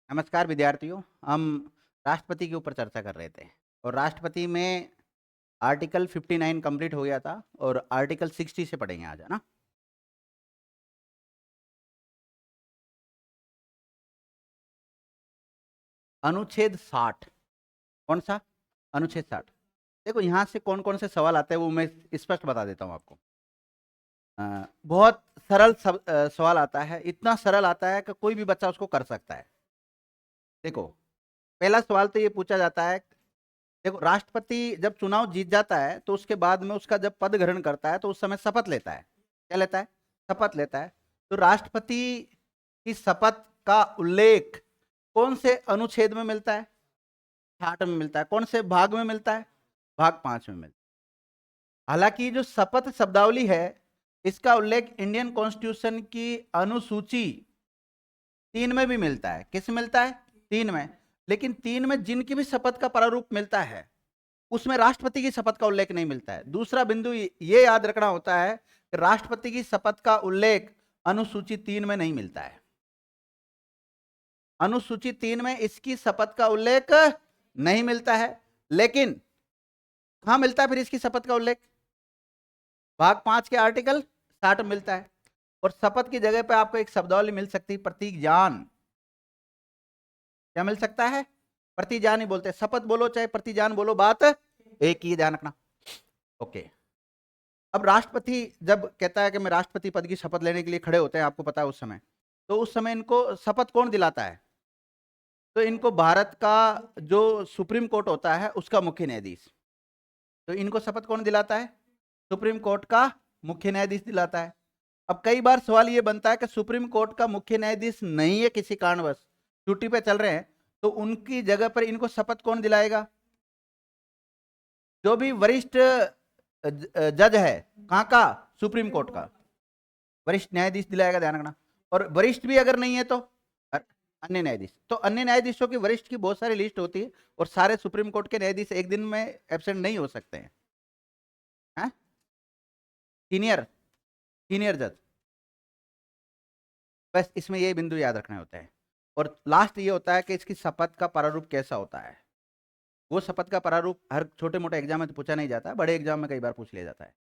नमस्कार विद्यार्थियों। हम राष्ट्रपति के ऊपर चर्चा कर रहे थे और राष्ट्रपति में आर्टिकल 59 कंप्लीट हो गया था और आर्टिकल 60 से पढ़ेंगे आज, है ना। अनुच्छेद 60। कौन सा? अनुच्छेद 60। देखो यहाँ से कौन कौन से सवाल आते हैं वो मैं स्पष्ट बता देता हूँ आपको। बहुत सरल सवाल आता है, इतना सरल आता है कि कोई भी बच्चा उसको कर सकता है। देखो, पहला सवाल तो ये पूछा जाता है। देखो, राष्ट्रपति जब चुनाव जीत जाता है तो उसके बाद में उसका जब पद ग्रहण करता है तो उस समय शपथ लेता है। क्या लेता है? शपथ लेता है। तो राष्ट्रपति की शपथ का उल्लेख कौन से अनुच्छेद में मिलता है? 60 में मिलता है। कौन से भाग में मिलता है? भाग 5 में मिलता है। हालांकि जो शपथ शब्दावली है इसका उल्लेख इंडियन कॉन्स्टिट्यूशन की अनुसूची 3 में भी मिलता है। किस मिलता है? 3 में। लेकिन 3 में जिनकी भी शपथ का प्रारूप मिलता है उसमें राष्ट्रपति की शपथ का उल्लेख नहीं मिलता है। दूसरा बिंदु ये याद रखना होता है कि राष्ट्रपति की शपथ का उल्लेख अनुसूची 3 में नहीं मिलता है। अनुसूची 3 में इसकी शपथ का उल्लेख नहीं मिलता है। लेकिन कहां मिलता है फिर इसकी शपथ का उल्लेख? भाग 5 के आर्टिकल 60 में मिलता है। और शपथ की जगह पर आपको एक शब्दावली मिल सकती है, प्रतीक जान। क्या मिल सकता है? प्रतिजान ही बोलते हैं। शपथ बोलो चाहे प्रतिजान बोलो, बात एक ही, ध्यान रखना। ओके। अब राष्ट्रपति जब कहता है कि मैं राष्ट्रपति पद की शपथ लेने के लिए खड़े होते हैं, आपको पता है उस समय, तो उस समय इनको शपथ कौन दिलाता है? तो इनको भारत का जो सुप्रीम कोर्ट होता है उसका मुख्य न्यायाधीश, तो इनको शपथ कौन दिलाता है? सुप्रीम कोर्ट का मुख्य न्यायाधीश दिलाता है। अब कई बार सवाल ये बनता है कि सुप्रीम कोर्ट का मुख्य न्यायाधीश नहीं है, किसी कारणवश छुट्टी पे चल रहे हैं, तो उनकी जगह पर इनको शपथ कौन दिलाएगा? जो भी वरिष्ठ जज है, कहां का? सुप्रीम कोर्ट का वरिष्ठ न्यायाधीश दिलाएगा, ध्यान रखना। और वरिष्ठ भी अगर नहीं है तो अन्य न्यायाधीश। तो अन्य न्यायाधीशों की वरिष्ठ की बहुत सारी लिस्ट होती है और सारे सुप्रीम कोर्ट के न्यायाधीश एक दिन में एब्सेंट नहीं हो सकते हैं। सीनियर सीनियर जज। बस इसमें ये बिंदु याद रखना होता है। और लास्ट ये होता है कि इसकी शपथ का प्रारूप कैसा होता है। वो शपथ का प्रारूप हर छोटे मोटे एग्जाम में तो पूछा नहीं जाता, बड़े एग्जाम में कई बार पूछ लिया जाता है।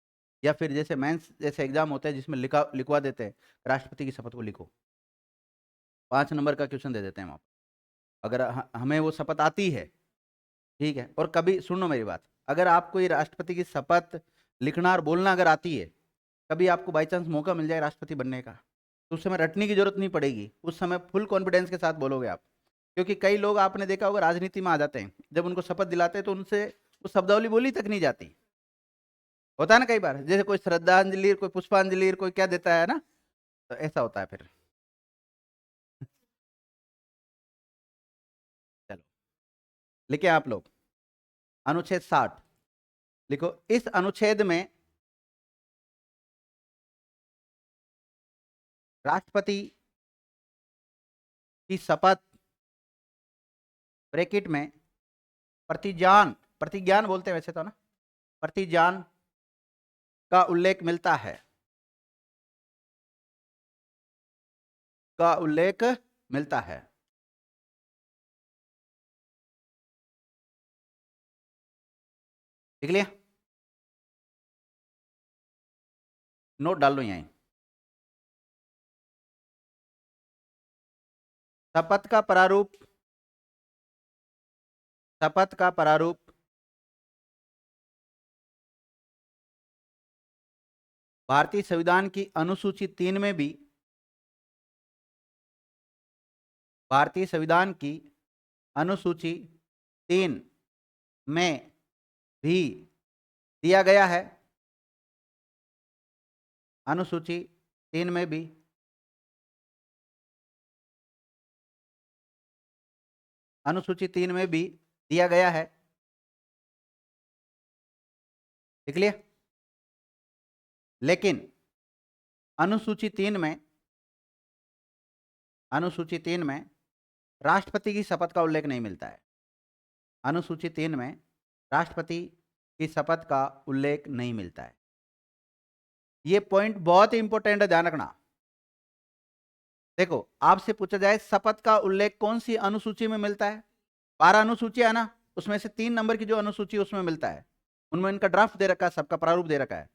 या फिर जैसे मेंस जैसे एग्जाम होते हैं जिसमें लिखवा देते हैं राष्ट्रपति की शपथ को लिखो, 5 नंबर का क्वेश्चन दे देते हैं वहाँ। अगर हमें वो शपथ आती है, ठीक है, और कभी सुनो मेरी बात, अगर आपको ये राष्ट्रपति की शपथ लिखना और बोलना अगर आती है, कभी आपको बाई चांस मौका मिल जाए राष्ट्रपति बनने का, तो उस समय रटने की जरूरत नहीं पड़ेगी। उस समय फुल कॉन्फिडेंस के साथ बोलोगे आप। क्योंकि कई लोग आपने देखा होगा राजनीति में आ जाते हैं, जब उनको शपथ दिलाते हैं तो उनसे वो शब्दावली बोली तक नहीं जाती। होता है ना कई बार, जैसे कोई श्रद्धांजलि, कोई पुष्पांजलि, कोई क्या देता है ना, तो ऐसा होता है फिर। चलो, लिखे आप लोग अनुच्छेद 60। लिखो, इस अनुच्छेद में राष्ट्रपति की शपथ ब्रैकेट में प्रतिज्ञान, प्रतिज्ञान बोलते हैं वैसे तो ना, प्रतिज्ञान का उल्लेख मिलता है, का उल्लेख मिलता है। लिख लिया? नोट डाल लो यहीं। शपथ का प्रारूप, शपथ का प्रारूप भारतीय संविधान की अनुसूची 3 में भी, भारतीय संविधान की अनुसूची 3 में भी दिया गया है। अनुसूची 3 में भी अनुसूची 3 में भी दिया गया है। लिख लिया? लेकिन अनुसूची 3 में, अनुसूची 3 में राष्ट्रपति की शपथ का उल्लेख नहीं मिलता है। अनुसूची 3 में राष्ट्रपति की शपथ का उल्लेख नहीं मिलता है। ये पॉइंट बहुत ही इंपॉर्टेंट है, ध्यान रखना। देखो, आपसे पूछा जाए शपथ का उल्लेख कौन सी अनुसूची में मिलता है? 12 अनुसूची है ना, उसमें से 3 नंबर की जो अनुसूची उसमें मिलता है, उनमें इनका ड्राफ्ट दे रखा है, सबका प्रारूप दे रखा है,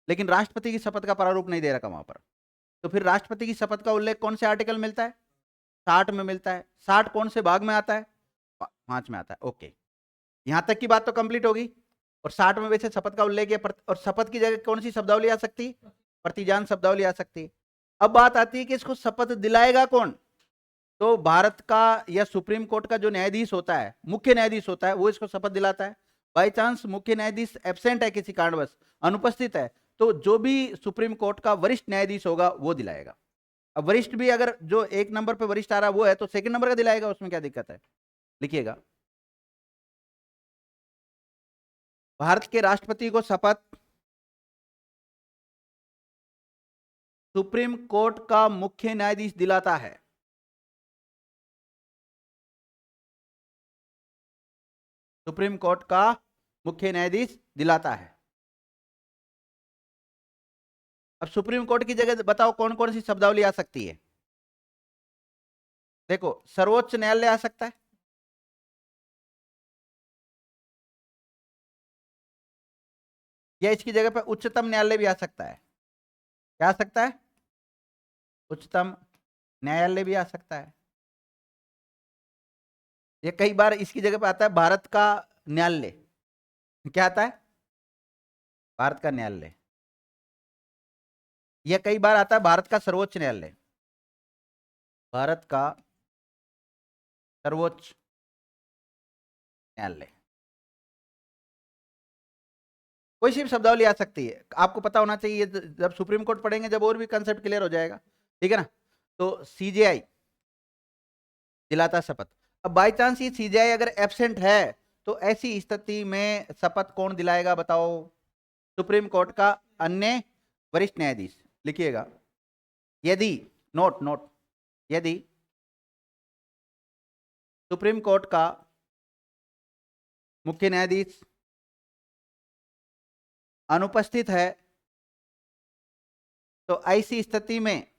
लेकिन राष्ट्रपति की शपथ का प्रारूप नहीं दे रखा वहां पर। तो फिर राष्ट्रपति की शपथ का उल्लेख कौन से आर्टिकल मिलता है? 60 में मिलता है। 60 कौन से भाग में आता है? 5 में आता है। ओके, यहां तक की बात तो कंप्लीट होगी। और 60 में वैसे शपथ का उल्लेख है, और शपथ की जगह कौन सी शब्दावली आ सकती? प्रतिज्ञान शब्दावली आ सकती है। अब बात आती है कि इसको शपथ दिलाएगा कौन? तो भारत का या सुप्रीम कोर्ट का जो न्यायाधीश होता है, मुख्य न्यायाधीश होता है, वो इसको शपथ दिलाता है। बाई चांस मुख्य न्यायाधीश एब्सेंट है, किसी कारणवश अनुपस्थित है, तो जो भी सुप्रीम कोर्ट का वरिष्ठ न्यायाधीश होगा वो दिलाएगा। अब वरिष्ठ भी अगर जो 1 नंबर पे वरिष्ठ आ रहा है वो है, तो 2nd नंबर का दिलाएगा, उसमें क्या दिक्कत है? लिखिएगा, भारत के राष्ट्रपति को शपथ सुप्रीम कोर्ट का मुख्य न्यायाधीश दिलाता है। सुप्रीम कोर्ट का मुख्य न्यायाधीश दिलाता है। अब सुप्रीम कोर्ट की जगह बताओ कौन कौन सी शब्दावली आ सकती है? देखो, सर्वोच्च न्यायालय आ सकता है, या इसकी जगह पर उच्चतम न्यायालय भी आ सकता है। क्या आ सकता है? उच्चतम न्यायालय भी आ सकता है। ये कई बार इसकी जगह पे आता है भारत का न्यायालय। क्या आता है? भारत का न्यायालय। यह कई बार आता है भारत का सर्वोच्च न्यायालय। भारत का सर्वोच्च न्यायालय, कोई सी भी शब्दावली आ सकती है, आपको पता होना चाहिए। जब सुप्रीम कोर्ट पढ़ेंगे जब और भी कंसेप्ट क्लियर हो जाएगा, ठीक है ना। तो सीजेआई दिलाता शपथ। अब बाई चांस ये सीजेआई अगर एब्सेंट है, तो ऐसी स्थिति में शपथ कौन दिलाएगा बताओ? सुप्रीम कोर्ट का अन्य वरिष्ठ न्यायाधीश। लिखिएगा, यदि नोट नोट यदि सुप्रीम कोर्ट का मुख्य न्यायाधीश अनुपस्थित है, तो ऐसी स्थिति में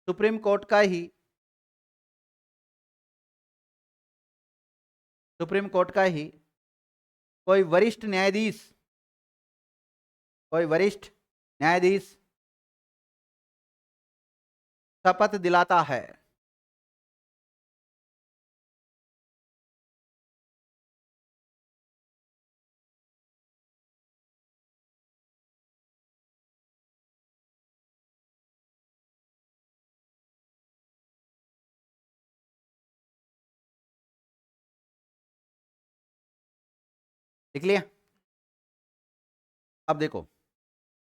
सुप्रीम कोर्ट का ही कोई वरिष्ठ न्यायाधीश शपथ दिलाता है। लिख लिया? अब देखो,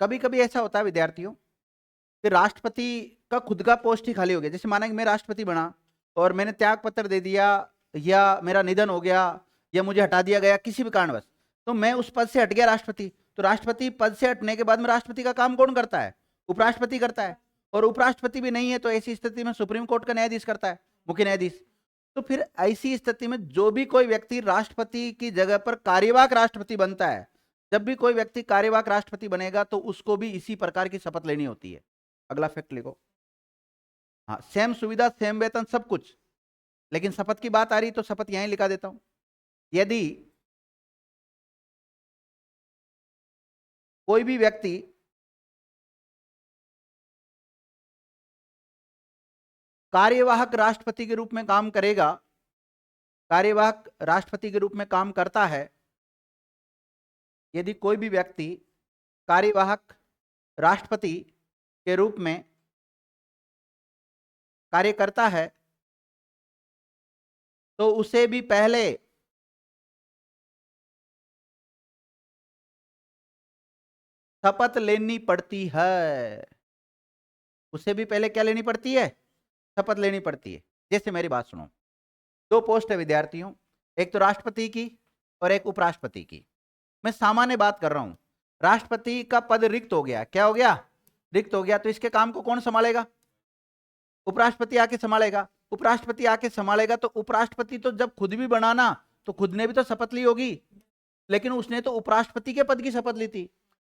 कभी कभी ऐसा होता है विद्यार्थियों कि राष्ट्रपति का खुद का पोस्ट ही खाली हो गया। जैसे माना कि मैं राष्ट्रपति बना और मैंने त्याग पत्र दे दिया, या मेरा निधन हो गया, या मुझे हटा दिया गया किसी भी कारणवश, तो मैं उस पद से हट गया राष्ट्रपति। तो राष्ट्रपति पद से हटने के बाद में राष्ट्रपति का काम कौन करता है? उपराष्ट्रपति करता है। और उपराष्ट्रपति भी नहीं है, तो ऐसी स्थिति में सुप्रीम कोर्ट का न्यायाधीश करता है, मुख्य न्यायाधीश। तो फिर ऐसी स्थिति में जो भी कोई व्यक्ति राष्ट्रपति की जगह पर कार्यवाहक राष्ट्रपति बनता है, जब भी कोई व्यक्ति कार्यवाहक राष्ट्रपति बनेगा तो उसको भी इसी प्रकार की शपथ लेनी होती है। अगला फैक्ट लिखो। हाँ, सेम सुविधा, सेम वेतन, सब कुछ, लेकिन शपथ की बात आ रही तो शपथ यहीं लिखा देता हूं। यदि कोई भी व्यक्ति कार्यवाहक राष्ट्रपति के रूप में काम करेगा, कार्यवाहक राष्ट्रपति के रूप में काम करता है, यदि कोई भी व्यक्ति कार्यवाहक राष्ट्रपति के रूप में कार्य करता है, तो उसे भी पहले शपथ लेनी पड़ती है। उसे भी पहले क्या लेनी पड़ती है? शपथ लेनी पड़ती है। जैसे मेरी बात सुनो, 2 पोस्ट है विद्यार्थियों, एक तो राष्ट्रपति की और एक उपराष्ट्रपति की। मैं सामान्य बात कर रहा हूं। राष्ट्रपति का पद रिक्त हो गया। क्या हो गया? रिक्त हो गया। तो इसके काम को कौन संभालेगा? उपराष्ट्रपति आके संभालेगा। उपराष्ट्रपति आके संभालेगा तो उपराष्ट्रपति तो जब खुद भी बनाना, तो खुद ने भी तो शपथ ली होगी। लेकिन उसने तो उपराष्ट्रपति के पद की शपथ ली थी।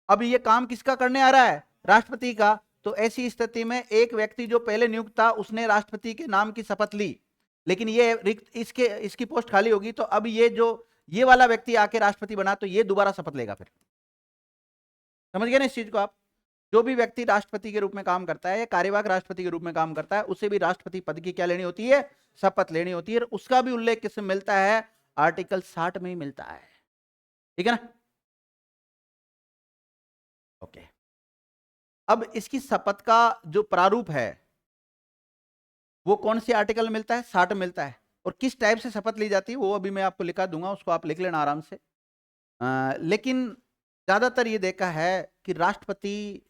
अब ये काम किसका करने आ रहा है? राष्ट्रपति का। तो ऐसी स्थिति में एक व्यक्ति जो पहले नियुक्त था उसने राष्ट्रपति के नाम की शपथ ली, लेकिन ये रिक्त इसकी पोस्ट खाली होगी, तो अब ये वाला व्यक्ति आके राष्ट्रपति बना तो ये दोबारा शपथ लेगा। फिर समझ गए ना इस चीज को आप? जो भी व्यक्ति राष्ट्रपति के रूप में काम करता है या कार्यवाहक राष्ट्रपति के रूप में काम करता है, उसे भी राष्ट्रपति पद की क्या लेनी होती है? शपथ लेनी होती है। उसका भी उल्लेख किसमें मिलता है? आर्टिकल 60 में ही मिलता है। ठीक है ना? ओके। अब इसकी शपथ का जो प्रारूप है वो कौन सी आर्टिकल में मिलता है? 60 में मिलता है। और किस टाइप से शपथ ली जाती है वो अभी मैं आपको लिखा दूंगा, उसको आप लिख लेना आराम से। लेकिन ज्यादातर ये देखा है कि राष्ट्रपति,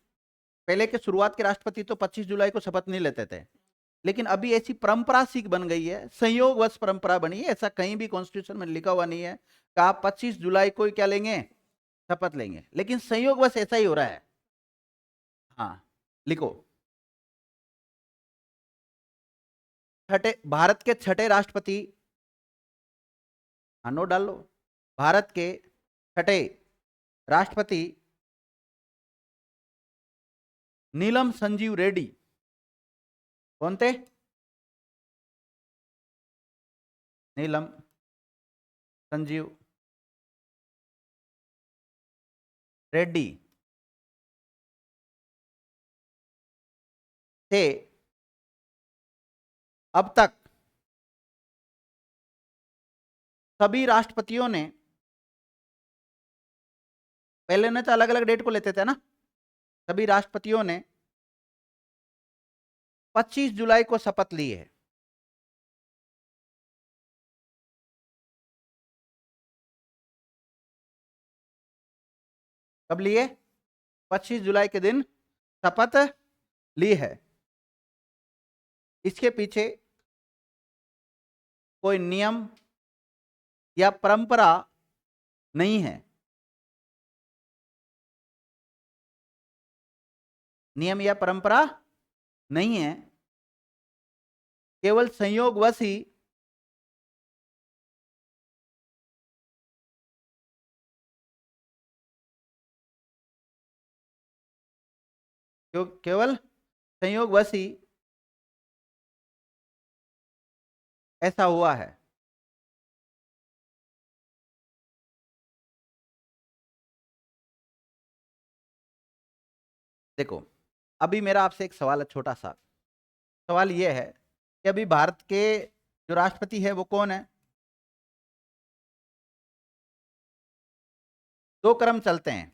पहले के शुरुआत के राष्ट्रपति तो 25 जुलाई को शपथ नहीं लेते थे, लेकिन अभी ऐसी परंपरा सी बन गई है, संयोगवश परंपरा बनी है, ऐसा कहीं भी कॉन्स्टिट्यूशन में लिखा हुआ नहीं है कि आप 25 जुलाई को क्या लेंगे? शपथ लेंगे, लेकिन संयोगवश ऐसा ही हो रहा है। हाँ, लिखो। भारत के छठे राष्ट्रपति, हाँ नोट डाल लो, भारत के छठे राष्ट्रपति नीलम संजीव रेड्डी। कौन थे? नीलम संजीव रेड्डी थे अब तक सभी राष्ट्रपतियों ने, पहले ने तो अलग अलग डेट को लेते थे ना, सभी राष्ट्रपतियों ने 25 जुलाई को शपथ ली है। कब लिए? 25 जुलाई के दिन शपथ ली है। इसके पीछे कोई नियम या परंपरा नहीं है। नियम या परंपरा नहीं है, केवल संयोगवश ही केवल संयोगवश ही ऐसा हुआ है। देखो, अभी मेरा आपसे एक सवाल है, छोटा सा सवाल यह है कि अभी भारत के जो राष्ट्रपति है वो कौन है? दो क्रम चलते हैं,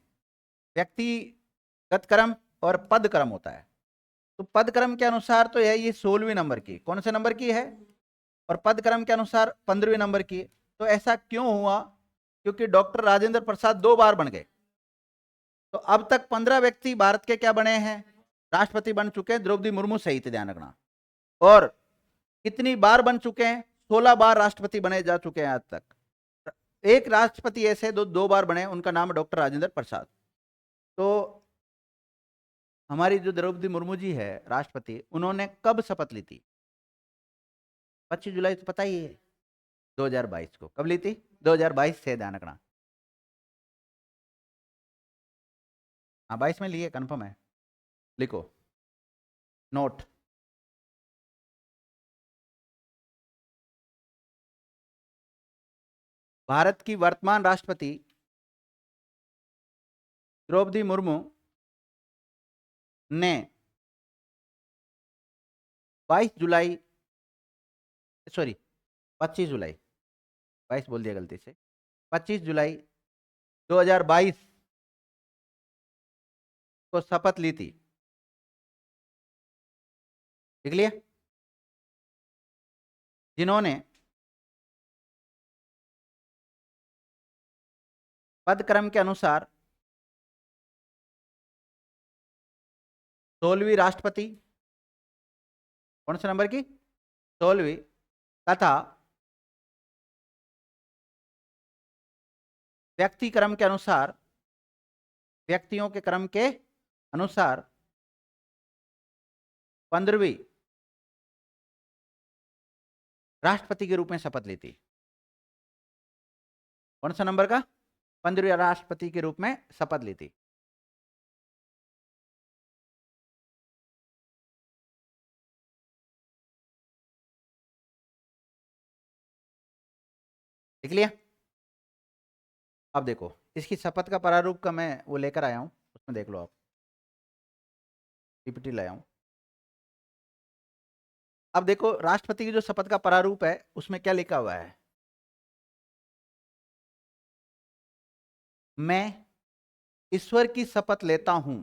व्यक्तिगत क्रम और पद क्रम होता है। तो पद क्रम के अनुसार तो है ये 16वीं नंबर की, कौन से नंबर की है? और पद क्रम के अनुसार 15वीं नंबर की है। तो ऐसा क्यों हुआ? क्योंकि डॉक्टर राजेंद्र प्रसाद 2 बार बन गए। तो अब तक 15 व्यक्ति भारत के क्या बने हैं? राष्ट्रपति बन चुके हैं, द्रौपदी मुर्मू सहित, ध्यान रखना। और कितनी बार बन चुके हैं? 16 बार राष्ट्रपति बने जा चुके हैं आज तक। एक राष्ट्रपति ऐसे दो बार बने, उनका नाम है डॉक्टर राजेंद्र प्रसाद। तो हमारी जो द्रौपदी मुर्मू जी है राष्ट्रपति, उन्होंने कब शपथ ली थी? 25 जुलाई तो पता ही है, 2022 को। कब ली थी? 2022 से, ध्यान रखना। हाँ 22 में लिए, कंफर्म है। लिखो नोट। भारत की वर्तमान राष्ट्रपति द्रौपदी मुर्मू ने 22 जुलाई, सॉरी 25 जुलाई, 22 बोल दिया गलती से, 25 जुलाई 2022 को शपथ ली थी। लिख लिया? जिन्होंने पद क्रम के अनुसार 16वीं राष्ट्रपति, कौन से नंबर की? 16वीं, तथा व्यक्ति क्रम के अनुसार, व्यक्तियों के क्रम के अनुसार 15वीं राष्ट्रपति के रूप में शपथ ली थी। कौन सा नंबर का? 15वें राष्ट्रपति के रूप में शपथ ली थी? लिख लिया? अब देखो, इसकी शपथ का प्रारूप का मैं वो लेकर आया हूं, उसमें देख लो आप, पीपीटी लाया हूं। अब देखो, राष्ट्रपति की जो शपथ का प्रारूप है उसमें क्या लिखा हुआ है? मैं ईश्वर की शपथ लेता हूं,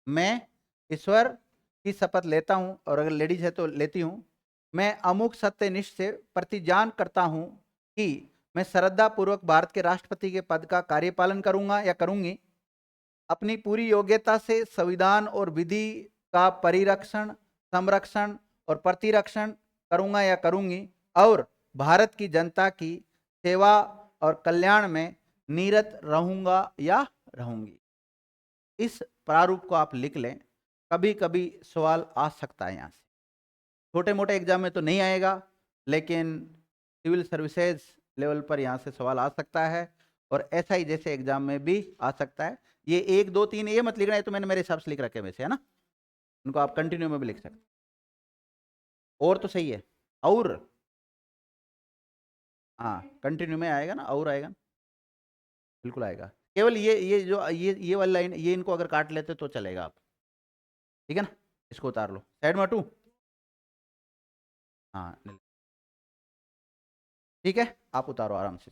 मैं ईश्वर की शपथ लेता हूं, और अगर लेडीज है तो लेती हूं, मैं अमुक सत्यनिष्ठ से प्रतिज्ञान करता हूं कि मैं श्रद्धा पूर्वक भारत के राष्ट्रपति के पद का कार्यपालन करूंगा या करूंगी, अपनी पूरी योग्यता से संविधान और विधि का परिरक्षण, संरक्षण और प्रतिरक्षण करूंगा या करूंगी, और भारत की जनता की सेवा और कल्याण में निरत रहूंगा या रहूंगी। इस प्रारूप को आप लिख लें, कभी कभी सवाल आ सकता है यहाँ से। छोटे मोटे एग्जाम में तो नहीं आएगा, लेकिन सिविल सर्विसेज लेवल पर यहाँ से सवाल आ सकता है, और ऐसा ही जैसे एग्जाम में भी आ सकता है। ये 1 2 3 ये मत लिखना है, तो मैंने मेरे हिसाब से लिख रखे वैसे, है ना, उनको आप कंटिन्यू में भी लिख सकते। और तो सही है, और हाँ कंटिन्यू में आएगा ना, और आएगा, बिल्कुल आएगा। केवल ये जो ये वाली लाइन, ये इनको अगर काट लेते तो चलेगा आप, ठीक है ना, इसको उतार लो, साइड में हटूं? हाँ ठीक है, आप उतारो आराम से।